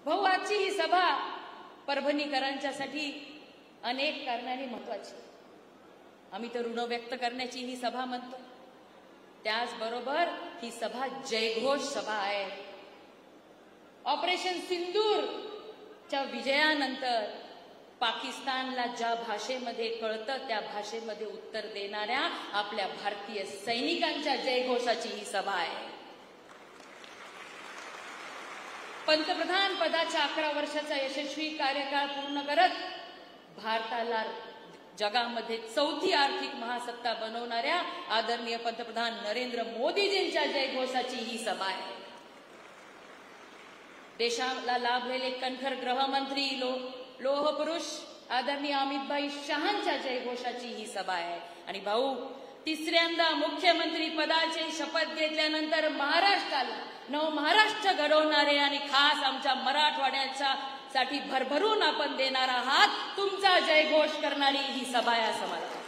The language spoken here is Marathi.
भाऊ, आजची ही सभा परभणीकरांच्यासाठी अनेक कारणांनी महत्वाची. आम्ही तर ऋण व्यक्त करण्याची ही सभा म्हणतो, त्याचबरोबर ही सभा जयघोष सभा आहे. ऑपरेशन सिंदूरच्या विजयानंतर पाकिस्तानला ज्या भाषेमध्ये कळतं त्या भाषेमध्ये उत्तर देणाऱ्या आपल्या भारतीय सैनिकांच्या जयघोषाची ही सभा आहे. पंतप्रधान पदाच्या 11 वर्षाचा यशस्वी कार्यकाळ पूर्ण करत भारताला जगामध्ये चौथी आर्थिक महासत्ता बनवणाऱ्या आदरणीय पंतप्रधान नरेंद्र मोदीजींच्या जयघोषाची ही सभा आहे. देशाला लाभलेले कणखर गृहमंत्री लोहपुरुष आदरणीय अमितभाई शहांच्या जयघोषाची ही सभा आहे. आणि भाऊ, तिसऱ्यांदा मुख्यमंत्री पदाची शपथ घेतल्यानंतर महाराष्ट्राला नवमहाराष्ट्र घडवणारे आणि खास आमच्या मराठवाड्याच्या साठी भरभरून आपण देणार आहात तुमचा जयघोष करणारी ही सभा आहे असं मला